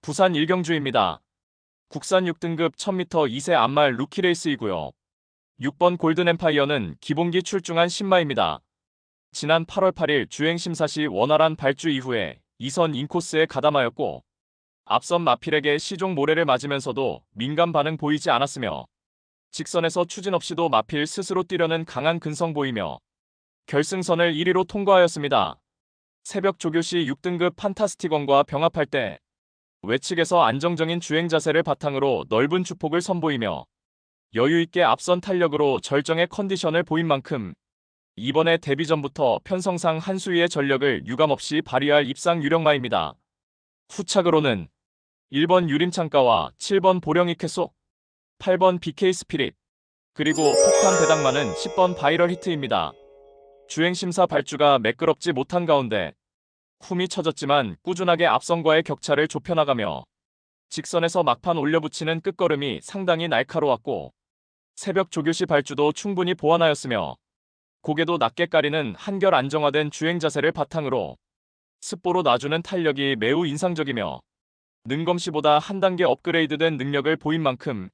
부산 일경주입니다. 국산 6등급 1000m 2세 암말 루키 레이스이고요. 6번 골든엠파이어는 기본기 출중한 신마입니다. 지난 8월 8일 주행 심사 시 원활한 발주 이후에 2선 인코스에 가담하였고 앞선 마필에게 시종 모래를 맞으면서도 민감 반응 보이지 않았으며 직선에서 추진 없이도 마필 스스로 뛰려는 강한 근성 보이며 결승선을 1위로 통과하였습니다. 새벽 조교 시 6등급 판타스티건과 병합할 때 외측에서 안정적인 주행 자세를 바탕으로 넓은 주폭을 선보이며 여유있게 앞선 탄력으로 절정의 컨디션을 보인 만큼 이번에 데뷔 전부터 편성상 한 수위의 전력을 유감없이 발휘할 입상 유력마입니다. 후착으로는 1번 유림창가와 7번 보령이케소, 8번 BK 스피릿, 그리고 폭탄 배당만은 10번 바이럴 히트입니다. 주행심사 발주가 매끄럽지 못한 가운데 쿰이 쳐졌지만 꾸준하게 앞선과의 격차를 좁혀나가며 직선에서 막판 올려붙이는 끝걸음이 상당히 날카로웠고 새벽 조교시 발주도 충분히 보완하였으며 고개도 낮게 까리는 한결 안정화된 주행 자세를 바탕으로 습보로 놔주는 탄력이 매우 인상적이며 능검시보다 한 단계 업그레이드된 능력을 보인 만큼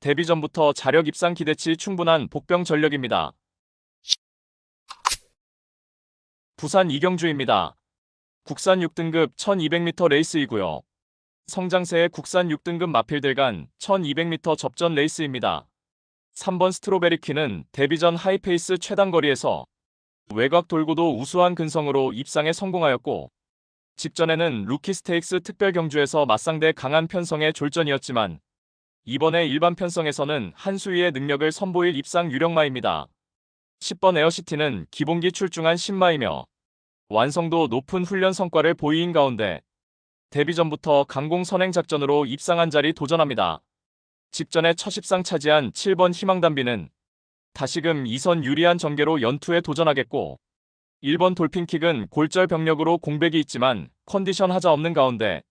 데뷔 전부터 자력 입상 기대치 충분한 복병 전력입니다. 부산 이경주입니다. 국산 6등급 1200m 레이스이고요. 성장세의 국산 6등급 마필들 간 1200m 접전 레이스입니다. 3번 스트로베리키는 데뷔 전 하이페이스 최단거리에서 외곽 돌고도 우수한 근성으로 입상에 성공하였고 직전에는 루키 스테이크스 특별 경주에서 맞상대 강한 편성의 졸전이었지만 이번에 일반 편성에서는 한 수위의 능력을 선보일 입상 유력마입니다. 10번 에어시티는 기본기 출중한 신마이며 완성도 높은 훈련 성과를 보이인 가운데 데뷔 전부터 강공 선행 작전으로 입상한 자리 도전합니다. 직전에 첫 입상 차지한 7번 희망담비는 다시금 2선 유리한 전개로 연투에 도전하겠고 1번 돌핀킥은 골절 병력으로 공백이 있지만 컨디션 하자 없는 가운데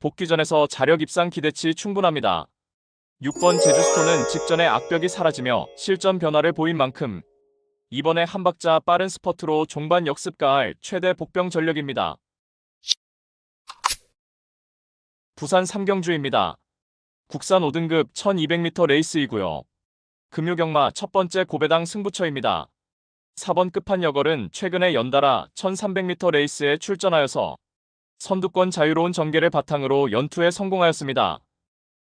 복귀전에서 자력 입상 기대치 충분합니다. 6번 제주스토는 직전에 악벽이 사라지며 실전 변화를 보인 만큼 이번에 한 박자 빠른 스퍼트로 종반 역습 가할 최대 복병 전력입니다. 부산 삼경주입니다. 국산 5등급 1200m 레이스이고요. 금요경마 첫 번째 고배당 승부처입니다. 4번 끝판여걸은 최근에 연달아 1300m 레이스에 출전하여서 선두권 자유로운 전개를 바탕으로 연투에 성공하였습니다.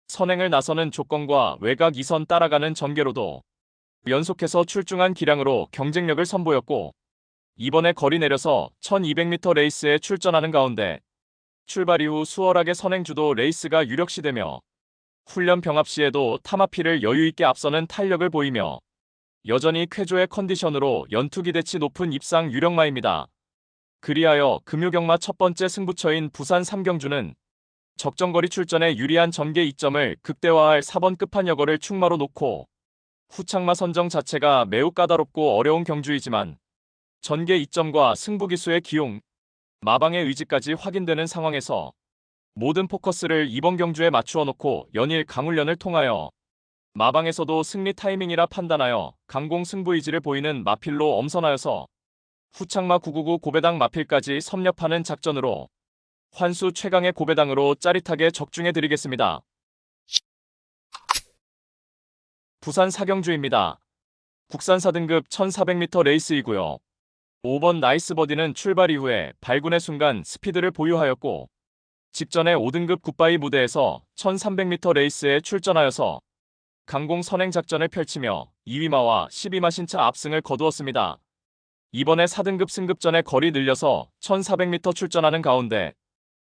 선행을 나서는 조건과 외곽 2선 따라가는 전개로도 연속해서 출중한 기량으로 경쟁력을 선보였고 이번에 거리 내려서 1200m 레이스에 출전하는 가운데 출발 이후 수월하게 선행주도 레이스가 유력시되며 훈련 병합 시에도 타마피를 여유있게 앞서는 탄력을 보이며 여전히 쾌조의 컨디션으로 연투 기대치 높은 입상 유력마입니다. 그리하여 금요경마 첫 번째 승부처인 부산 삼경주는 적정거리 출전에 유리한 전개 이점을 극대화할 4번 끝판여걸을 충마로 놓고 후착마 선정 자체가 매우 까다롭고 어려운 경주이지만 전개 이점과 승부기수의 기용, 마방의 의지까지 확인되는 상황에서 모든 포커스를 이번 경주에 맞추어 놓고 연일 강훈련을 통하여 마방에서도 승리 타이밍이라 판단하여 강공 승부 의지를 보이는 마필로 엄선하여서 후착마 999 고배당 마필까지 섭렵하는 작전으로 환수 최강의 고배당으로 짜릿하게 적중해드리겠습니다. 부산 사경주입니다. 국산 4등급 1400m 레이스이고요. 5번 나이스버디는 출발 이후에 발군의 순간 스피드를 보유하였고 직전에 5등급 굿바이 무대에서 1300m 레이스에 출전하여서 강공 선행 작전을 펼치며 2위마와 12마 신차 압승을 거두었습니다. 이번에 4등급 승급전에 거리 늘려서 1400m 출전하는 가운데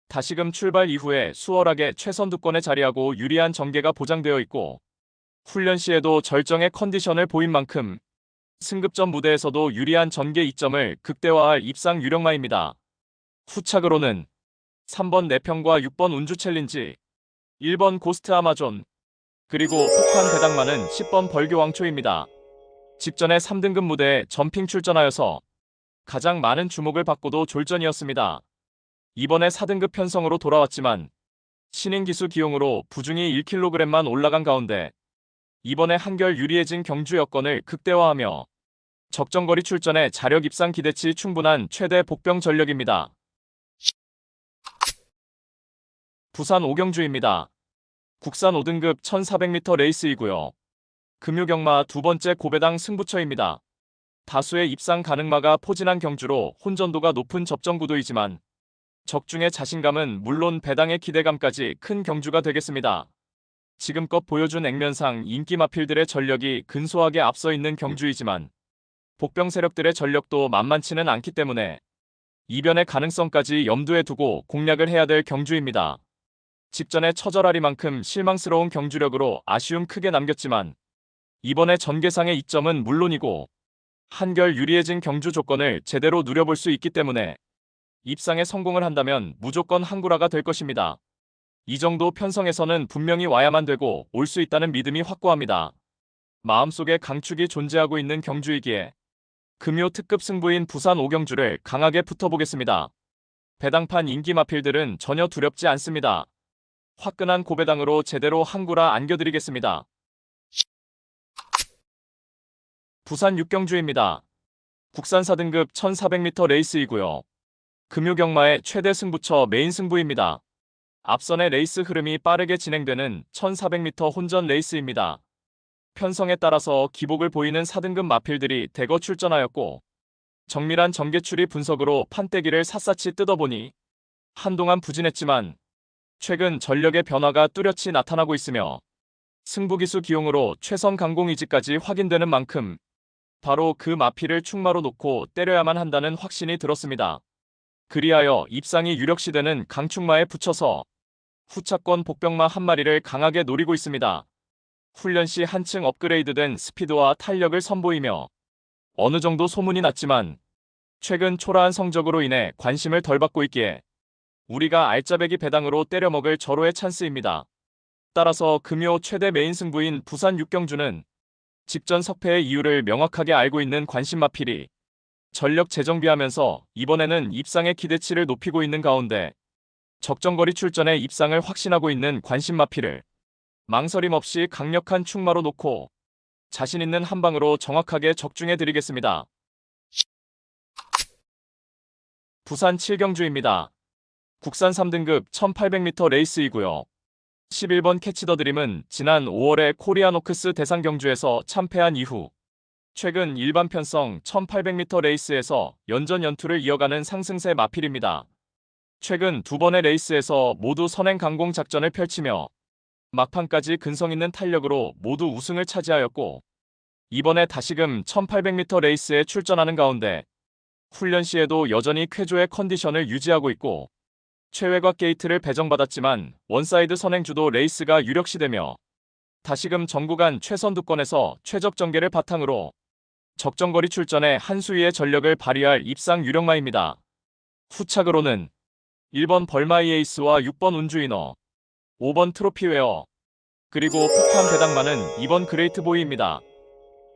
다시금 출발 이후에 수월하게 최선두권에 자리하고 유리한 전개가 보장되어 있고 훈련 시에도 절정의 컨디션을 보인 만큼 승급전 무대에서도 유리한 전개 이점을 극대화할 입상 유력마입니다. 후착으로는 3번 내평과 6번 운주 챌린지, 1번 고스트 아마존, 그리고 폭탄 배당만은 10번 벌교 왕초입니다. 직전에 3등급 무대에 점핑 출전하여서 가장 많은 주목을 받고도 졸전이었습니다. 이번에 4등급 편성으로 돌아왔지만 신인 기수 기용으로 부중이 1kg만 올라간 가운데 이번에 한결 유리해진 경주 여건을 극대화하며 적정거리 출전에 자력 입상 기대치 충분한 최대 복병 전력입니다. 부산 오경주입니다. 국산 5등급 1400m 레이스이고요. 금요경마 두 번째 고배당 승부처입니다. 다수의 입상 가능마가 포진한 경주로 혼전도가 높은 접전구도이지만 적중의 자신감은 물론 배당의 기대감까지 큰 경주가 되겠습니다. 지금껏 보여준 액면상 인기 마필들의 전력이 근소하게 앞서 있는 경주이지만 복병 세력들의 전력도 만만치는 않기 때문에 이변의 가능성까지 염두에 두고 공략을 해야 될 경주입니다. 직전에 처절하리만큼 실망스러운 경주력으로 아쉬움 크게 남겼지만 이번에 전개상의 이점은 물론이고 한결 유리해진 경주 조건을 제대로 누려볼 수 있기 때문에 입상에 성공을 한다면 무조건 한구라가 될 것입니다. 이 정도 편성에서는 분명히 와야만 되고 올 수 있다는 믿음이 확고합니다. 마음속에 강축이 존재하고 있는 경주이기에 금요 특급 승부인 부산 오경주를 강하게 붙어보겠습니다. 배당판 인기 마필들은 전혀 두렵지 않습니다. 화끈한 고배당으로 제대로 한구라 안겨드리겠습니다. 부산 6경주입니다. 국산 4등급 1400m 레이스이고요. 금요경마의 최대 승부처 메인 승부입니다. 앞선의 레이스 흐름이 빠르게 진행되는 1400m 혼전 레이스입니다. 편성에 따라서 기복을 보이는 4등급 마필들이 대거 출전하였고 정밀한 전개추리 분석으로 판때기를 샅샅이 뜯어보니 한동안 부진했지만 최근 전력의 변화가 뚜렷이 나타나고 있으며 승부기수 기용으로 최선 강공 의지까지 확인되는 만큼 바로 그 마필을 충마로 놓고 때려야만 한다는 확신이 들었습니다. 그리하여 입상이 유력시되는 강충마에 붙여서 후차권 복병마 한 마리를 강하게 노리고 있습니다. 훈련 시 한층 업그레이드된 스피드와 탄력을 선보이며 어느 정도 소문이 났지만 최근 초라한 성적으로 인해 관심을 덜 받고 있기에 우리가 알짜배기 배당으로 때려먹을 절호의 찬스입니다. 따라서 금요 최대 메인 승부인 부산 6경주는 직전 석패의 이유를 명확하게 알고 있는 관심마필이 전력 재정비하면서 이번에는 입상의 기대치를 높이고 있는 가운데 적정거리 출전에 입상을 확신하고 있는 관심마필을 망설임 없이 강력한 충마로 놓고 자신 있는 한 방으로 정확하게 적중해드리겠습니다. 부산 7경주입니다. 국산 3등급 1800m 레이스이고요. 11번 캐치더드림은 지난 5월에 코리아노크스 대상 경주에서 참패한 이후 최근 일반 편성 1800m 레이스에서 연전연투를 이어가는 상승세 마필입니다. 최근 두 번의 레이스에서 모두 선행 강공 작전을 펼치며 막판까지 근성 있는 탄력으로 모두 우승을 차지하였고 이번에 다시금 1800m 레이스에 출전하는 가운데 훈련 시에도 여전히 쾌조의 컨디션을 유지하고 있고 최외곽 게이트를 배정받았지만 원사이드 선행주도 레이스가 유력시되며 다시금 전구간 최선두권에서 최적 전개를 바탕으로 적정거리 출전에 한 수위의 전력을 발휘할 입상 유력마입니다. 후착으로는 1번 벌마이 에이스와 6번 운주이너, 5번 트로피웨어, 그리고 폭탄 배당마는 2번 그레이트보이입니다.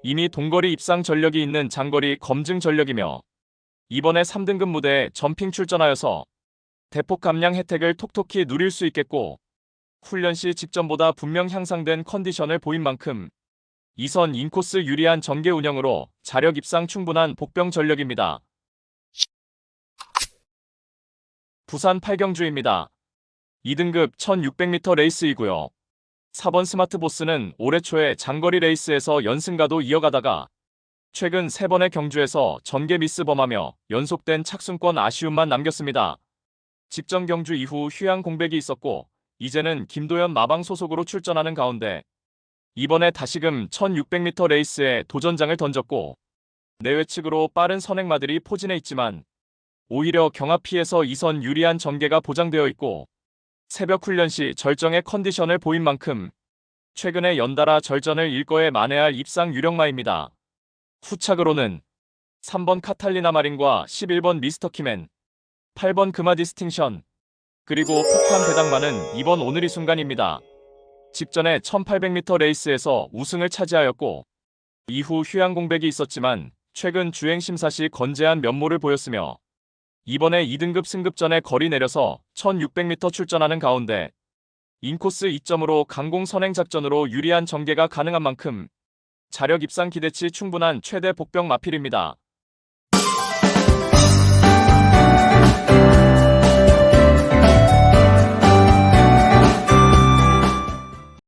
이미 동거리 입상 전력이 있는 장거리 검증 전력이며 이번에 3등급 무대에 점핑 출전하여서 대폭 감량 혜택을 톡톡히 누릴 수 있겠고 훈련 시 직전보다 분명 향상된 컨디션을 보인 만큼 이선 인코스 유리한 전개 운영으로 자력 입상 충분한 복병 전력입니다. 부산 8경주입니다. 2등급 1600m 레이스이고요. 4번 스마트보스는 올해 초에 장거리 레이스에서 연승가도 이어가다가 최근 3번의 경주에서 전개 미스 범하며 연속된 착순권 아쉬움만 남겼습니다. 직전 경주 이후 휴양 공백이 있었고 이제는 김도연 마방 소속으로 출전하는 가운데 이번에 다시금 1600m 레이스에 도전장을 던졌고 내외 측으로 빠른 선행마들이 포진해 있지만 오히려 경합 피해서 2선 유리한 전개가 보장되어 있고 새벽 훈련 시 절정의 컨디션을 보인 만큼 최근에 연달아 절전을 일거에 만회할 입상 유력마입니다. 후착으로는 3번 카탈리나 마린과 11번 미스터 키맨, 8번 금화 디스팅션, 그리고 폭탄 배당마는 이번 오늘이 순간입니다. 직전에 1800m 레이스에서 우승을 차지하였고 이후 휴양 공백이 있었지만 최근 주행 심사 시 건재한 면모를 보였으며 이번에 2등급 승급전에 거리 내려서 1600m 출전하는 가운데 인코스 2점으로 강공 선행 작전으로 유리한 전개가 가능한 만큼 자력 입상 기대치 충분한 최대 복병 마필입니다.